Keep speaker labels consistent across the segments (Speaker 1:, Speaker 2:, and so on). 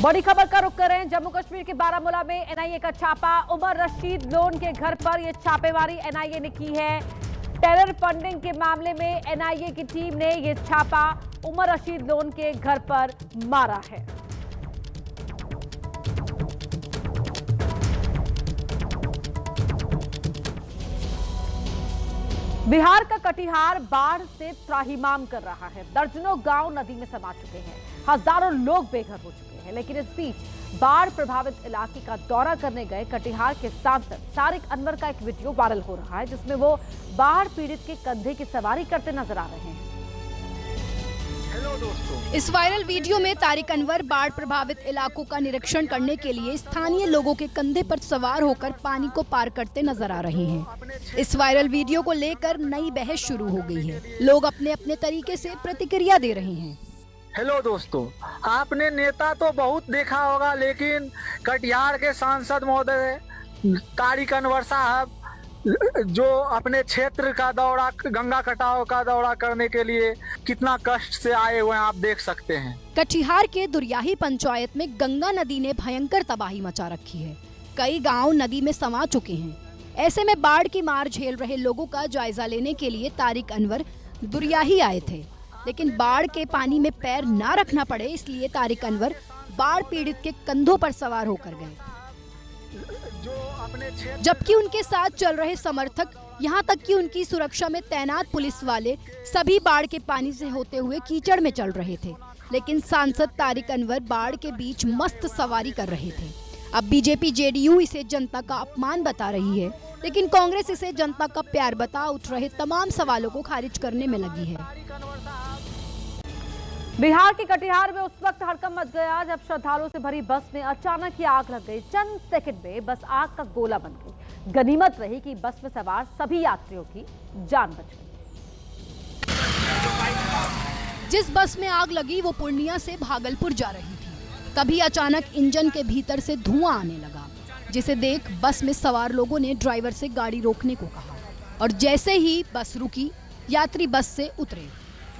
Speaker 1: बड़ी खबर का रुख करें। जम्मू कश्मीर के बारामूला में एनआईए का छापा। उमर रशीद लोन के घर पर यह छापेमारी एनआईए ने की है। टेरर फंडिंग के मामले में एनआईए की टीम ने यह छापा उमर रशीद लोन के घर पर मारा है। बिहार का कटिहार बाढ़ से त्राहिमाम कर रहा है। दर्जनों गांव नदी में समा चुके हैं, हजारों लोग बेघर हो चुके हैं। लेकिन इस बीच बाढ़ प्रभावित इलाके का दौरा करने गए कटिहार के सांसद तारिक अनवर का एक वीडियो वायरल हो रहा है, जिसमें वो बाढ़ पीड़ित के कंधे की सवारी करते नजर आ रहे हैं।
Speaker 2: हेलो दोस्तों,
Speaker 3: इस वायरल वीडियो में तारिक अनवर बाढ़ प्रभावित इलाकों का निरीक्षण करने के लिए स्थानीय लोगों के कंधे पर सवार होकर पानी को पार करते नजर आ रहे हैं। इस वायरल वीडियो को लेकर नई बहस शुरू हो गई है। लोग अपने अपने तरीके से प्रतिक्रिया दे रहे हैं।
Speaker 2: हेलो दोस्तों, आपने नेता तो बहुत देखा होगा, लेकिन कटिहार के सांसद महोदय तारिक अनवर साहब जो अपने क्षेत्र का दौरा, गंगा कटाव का दौरा करने के लिए कितना कष्ट से आए हुए हैं, आप देख सकते हैं।
Speaker 3: कटिहार के दुरियाही पंचायत में गंगा नदी ने भयंकर तबाही मचा रखी है। कई गांव नदी में समा चुके हैं। ऐसे में बाढ़ की मार झेल रहे लोगों का जायजा लेने के लिए तारिक अनवर दुरियाही आए थे, लेकिन बाढ़ के पानी में पैर ना रखना पड़े, इसलिए तारिक अनवर बाढ़ पीड़ित के कंधों पर सवार होकर गए। जबकि उनके साथ चल रहे समर्थक, यहाँ तक कि उनकी सुरक्षा में तैनात पुलिस वाले सभी बाढ़ के पानी से होते हुए कीचड़ में चल रहे थे। लेकिन सांसद तारिक अनवर बाढ़ के बीच मस्त सवारी कर रहे थे। अब बीजेपी जेडीयू इसे जनता का अपमान बता रही है, लेकिन कांग्रेस इसे जनता का प्यार बता उठ रहे तमाम सवालों को खारिज करने में लगी है।
Speaker 1: बिहार के कटिहार में उस वक्त हड़कंप मच गया जब श्रद्धालुओं से भरी बस में अचानक ही आग लग गई। चंद सेकंड में बस आग का गोला बन गई। गनीमत रही कि बस में सवार सभी यात्रियों की जान बच गई।
Speaker 3: जिस बस में आग लगी वो पूर्णिया से भागलपुर जा रही थी। तभी अचानक इंजन के भीतर से धुआं आने लगा, जिसे देख बस में सवार लोगों ने ड्राइवर से गाड़ी रोकने को कहा और जैसे ही बस रुकी, यात्री बस से उतरे।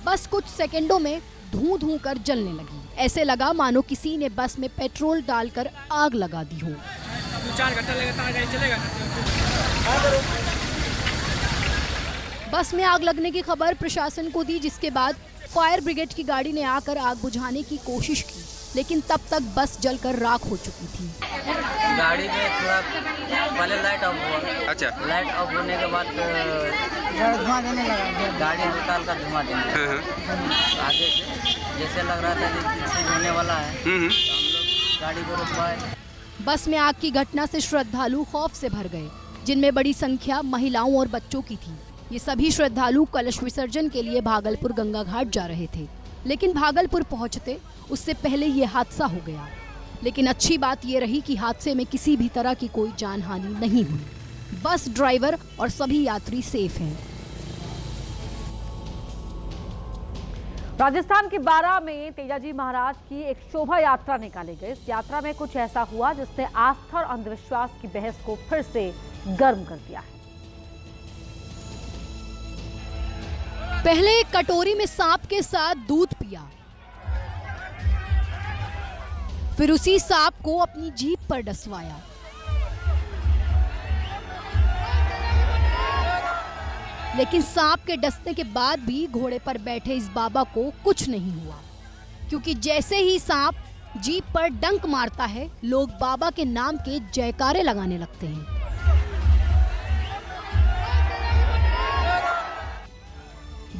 Speaker 3: बस कुछ सेकंडों में धूं धूं कर जलने लगी। ऐसे लगा मानो किसी ने बस में पेट्रोल डालकर आग लगा दी हो।
Speaker 4: 4 घंटा चलेगा।
Speaker 3: बस में आग लगने की खबर प्रशासन को दी, जिसके बाद फायर ब्रिगेड की गाड़ी ने आकर आग बुझाने की कोशिश की, लेकिन तब तक बस जलकर राख हो चुकी थी।
Speaker 5: गाड़ी में थोड़ा पहले लाइट ऑफ हुआ। अच्छा। लाइट ऑफ होने के बाद धुआं देने लगा, गाड़ी निकाल कर धुआं देने लगा। आगे से जैसे लग रहा था कि कुछ होने वाला है, तो हम लोग गाड़ी को रुकवाए।
Speaker 3: बस में आग की घटना से श्रद्धालु खौफ से भर गए, जिनमें बड़ी संख्या महिलाओं और बच्चों की थी। ये सभी श्रद्धालु कलश विसर्जन के लिए भागलपुर गंगा घाट जा रहे थे, लेकिन भागलपुर पहुंचते उससे पहले ये हादसा हो गया। लेकिन अच्छी बात ये रही कि हादसे में किसी भी तरह की कोई जान हानि नहीं हुई। बस ड्राइवर और सभी यात्री सेफ हैं।
Speaker 1: राजस्थान के बारां में तेजाजी महाराज की एक शोभा यात्रा निकाली गई। इस यात्रा में कुछ ऐसा हुआ जिसने आस्था और अंधविश्वास की बहस को फिर से गर्म कर दिया है।
Speaker 3: पहले एक कटोरी में सांप के साथ दूध पिया, फिर उसी सांप को अपनी जीभ पर डसवाया। लेकिन सांप के डसने के बाद भी घोड़े पर बैठे इस बाबा को कुछ नहीं हुआ, क्योंकि जैसे ही सांप जीभ पर डंक मारता है, लोग बाबा के नाम के जयकारे लगाने लगते हैं।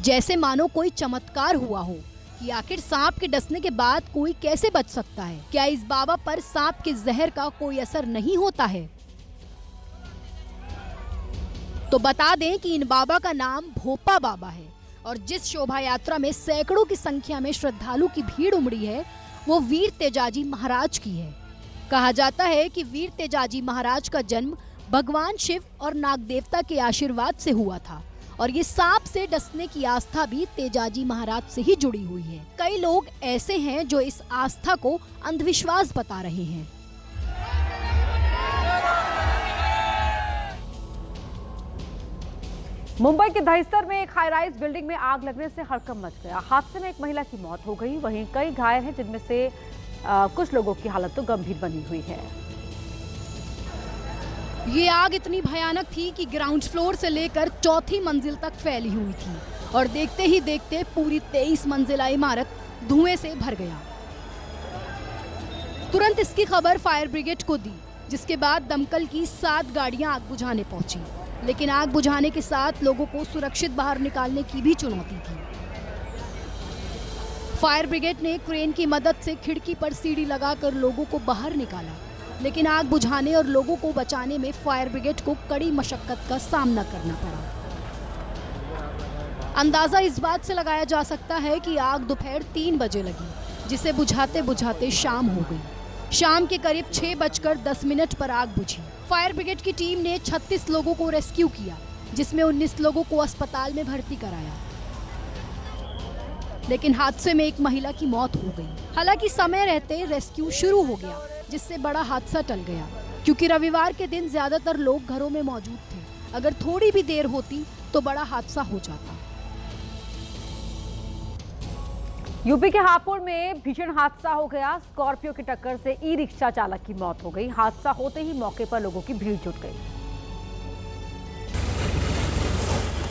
Speaker 3: जैसे मानो कोई चमत्कार हुआ हो कि आखिर सांप के डसने के बाद कोई कैसे बच सकता है। क्या इस बाबा पर सांप के जहर का कोई असर नहीं होता है? तो बता दें कि इन बाबा का नाम भोपा बाबा है और जिस शोभा यात्रा में सैकड़ों की संख्या में श्रद्धालु की भीड़ उमड़ी है, वो वीर तेजाजी महाराज की है। कहा जाता है कि वीर तेजाजी महाराज का जन्म भगवान शिव और नाग देवता के आशीर्वाद से हुआ था और ये सांप से डसने की आस्था भी तेजाजी महाराज से ही जुड़ी हुई है। कई लोग ऐसे हैं जो इस आस्था को अंधविश्वास बता रहे हैं।
Speaker 1: मुंबई के दहिसर में एक हाई राइज बिल्डिंग में आग लगने से हड़कंप मच गया। हादसे में एक महिला की मौत हो गई, वहीं कई घायल हैं, जिनमें से कुछ लोगों की हालत तो गंभीर बनी हुई है।
Speaker 3: ये आग इतनी भयानक थी कि ग्राउंड फ्लोर से लेकर चौथी मंजिल तक फैली हुई थी और देखते ही देखते पूरी 23 मंजिला इमारत धुएं से भर गया। तुरंत इसकी खबर फायर ब्रिगेड को दी, जिसके बाद दमकल की 7 गाड़ियां आग बुझाने पहुंची, लेकिन आग बुझाने के साथ लोगों को सुरक्षित बाहर निकालने की भी चुनौती थी। फायर ब्रिगेड ने क्रेन की मदद से खिड़की पर सीढ़ी लगाकर लोगों को बाहर निकाला, लेकिन आग बुझाने और लोगों को बचाने में फायर ब्रिगेड को कड़ी मशक्कत का सामना करना पड़ा। अंदाजा इस बात से लगाया जा सकता है कि आग दोपहर 3 बजे लगी, जिसे बुझाते बुझाते शाम हो गई। शाम के करीब 6:10 पर आग बुझी। फायर ब्रिगेड की टीम ने 36 लोगों को रेस्क्यू किया, जिसमें 19 लोगों को अस्पताल में भर्ती कराया, लेकिन हादसे में एक महिला की मौत हो गई। हालांकि समय रहते रेस्क्यू शुरू हो गया, जिससे बड़ा हादसा टल गया, क्योंकि रविवार के दिन ज्यादातर लोग घरों में मौजूद थे। अगर थोड़ी भी देर होती तो बड़ा हादसा हो जाता।
Speaker 1: यूपी के हापुड़ में भीषण हादसा हो गया। स्कॉर्पियो की टक्कर से ई रिक्शा चालक की मौत हो गई। हादसा होते ही मौके पर लोगों की भीड़ जुट गई,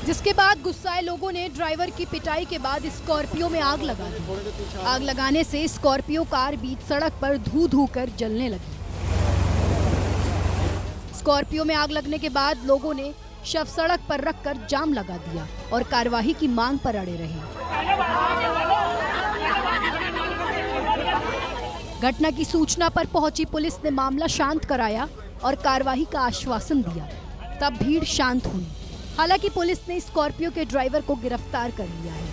Speaker 3: जिसके बाद गुस्साए लोगों ने ड्राइवर की पिटाई के बाद स्कॉर्पियो में आग लगा दी। आग लगाने से स्कॉर्पियो कार बीच सड़क पर धू कर जलने लगी। स्कॉर्पियो में आग लगने के बाद लोगों ने शव सड़क पर रखकर जाम लगा दिया और कार्यवाही की मांग पर अड़े रहे। घटना की सूचना पर पहुंची पुलिस ने मामला शांत कराया और कार्यवाही का आश्वासन दिया। तब भीड़ शांत हुई। हालांकि पुलिस ने स्कॉर्पियो के ड्राइवर को गिरफ्तार कर लिया है।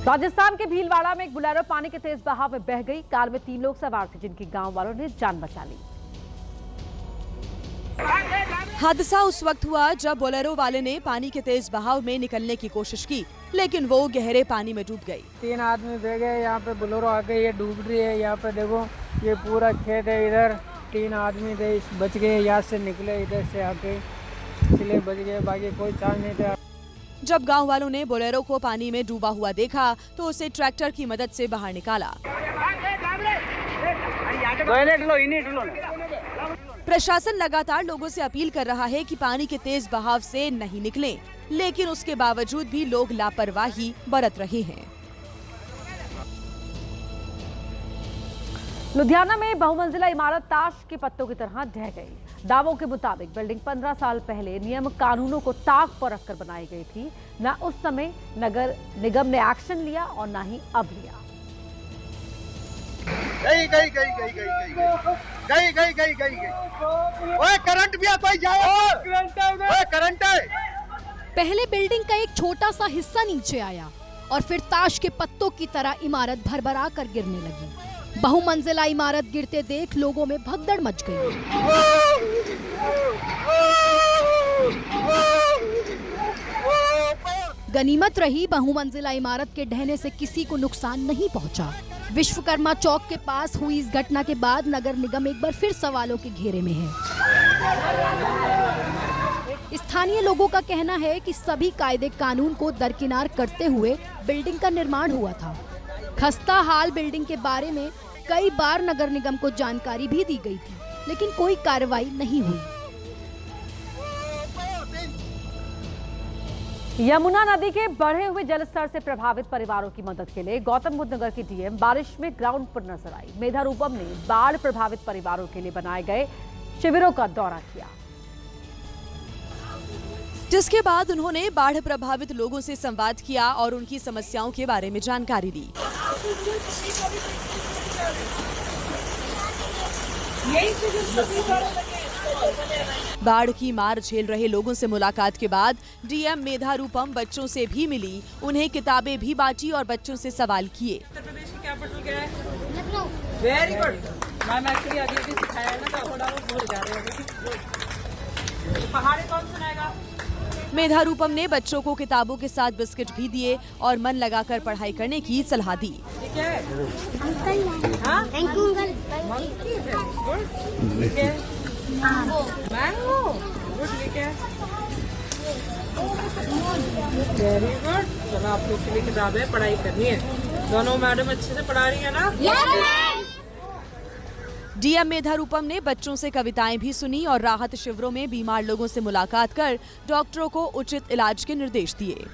Speaker 1: राजस्थान के भीलवाड़ा में एक बुलेरो पानी के तेज बहाव में बह गई। कार में 3 लोग सवार थे, जिनकी गांव वालों ने जान बचा ली।
Speaker 6: हादसा उस वक्त हुआ जब बोलेरो वाले ने पानी के तेज बहाव में निकलने की कोशिश की, लेकिन वो गहरे पानी में डूब गई।
Speaker 7: 3 आदमी बह गए। यहाँ पे बोलेरो आ गई, ये डूब रही है। यहाँ पे देखो, ये पूरा खेत है। इधर 3 आदमी थे, बच गए। यहाँ से निकले, इधर से आके इसलिए बच गए, बाकी कोई चांस नहीं था।
Speaker 6: जब गांव वालों ने बोलेरो को पानी में डूबा हुआ देखा तो उसे ट्रैक्टर की मदद से बाहर निकाला। प्रशासन लगातार लोगों से अपील कर रहा है कि पानी के तेज बहाव से नहीं निकलें, लेकिन उसके बावजूद भी लोग लापरवाही बरत रहे हैं।
Speaker 1: लुधियाना में बहुमंजिला इमारत ताश के पत्तों की तरह ढह गई। दावों के मुताबिक बिल्डिंग 15 साल पहले नियम कानूनों को ताक पर रखकर बनाई गई थी। न उस समय नगर निगम ने एक्शन लिया और न ही अब लिया।
Speaker 8: गई ओए करंट भी कोई जाए, करंट है।
Speaker 3: पहले बिल्डिंग का एक छोटा सा हिस्सा नीचे आया और फिर ताश के पत्तों की तरह इमारत भरभरा कर गिरने लगी। बहुमंजिला इमारत गिरते देख लोगों में भगदड़ मच गई। गनीमत रही, बहुमंजिला इमारत के ढहने से किसी को नुकसान नहीं पहुंचा। विश्वकर्मा चौक के पास हुई इस घटना के बाद नगर निगम एक बार फिर सवालों के घेरे में है। स्थानीय लोगों का कहना है कि सभी कायदे कानून को दरकिनार करते हुए बिल्डिंग का निर्माण हुआ था। खस्ता हाल बिल्डिंग के बारे में कई बार नगर निगम को जानकारी भी दी गई थी, लेकिन कोई कार्रवाई नहीं हुई।
Speaker 1: यमुना नदी के बढ़े हुए जलस्तर से प्रभावित परिवारों की मदद के लिए गौतम बुद्ध नगर की डीएम बारिश में ग्राउंड पर नजर आई। मेधा रूपम ने बाढ़ प्रभावित परिवारों के लिए बनाए गए शिविरों का दौरा किया,
Speaker 6: जिसके बाद उन्होंने बाढ़ प्रभावित लोगों से संवाद किया और उनकी समस्याओं के बारे में जानकारी दी। बाढ़ की मार झेल रहे लोगों से मुलाकात के बाद डीएम मेधा रूपम बच्चों से भी मिली, उन्हें किताबें भी बांटी और बच्चों से सवाल किए।
Speaker 4: उत्तर प्रदेश की कैपिटल क्या है? Very good. मैम एक्चुअली अभी सिखाया है ना, तो थोड़ा बहुत भूल जा रहे हो। पहाड़ी कौन सुनाएगा?
Speaker 6: मेधा रूपम ने बच्चों को किताबों के साथ बिस्किट भी दिए और मन लगाकर पढ़ाई करने की सलाह दी।
Speaker 4: Very good. चलो आप लोग के लिए किताब है, पढ़ाई करनी है। दोनों मैडम अच्छे से पढ़ा रही है ना?
Speaker 6: डीएम मेधा रूपम ने बच्चों से कविताएं भी सुनी और राहत शिविरों में बीमार लोगों से मुलाकात कर डॉक्टरों को उचित इलाज के निर्देश दिए।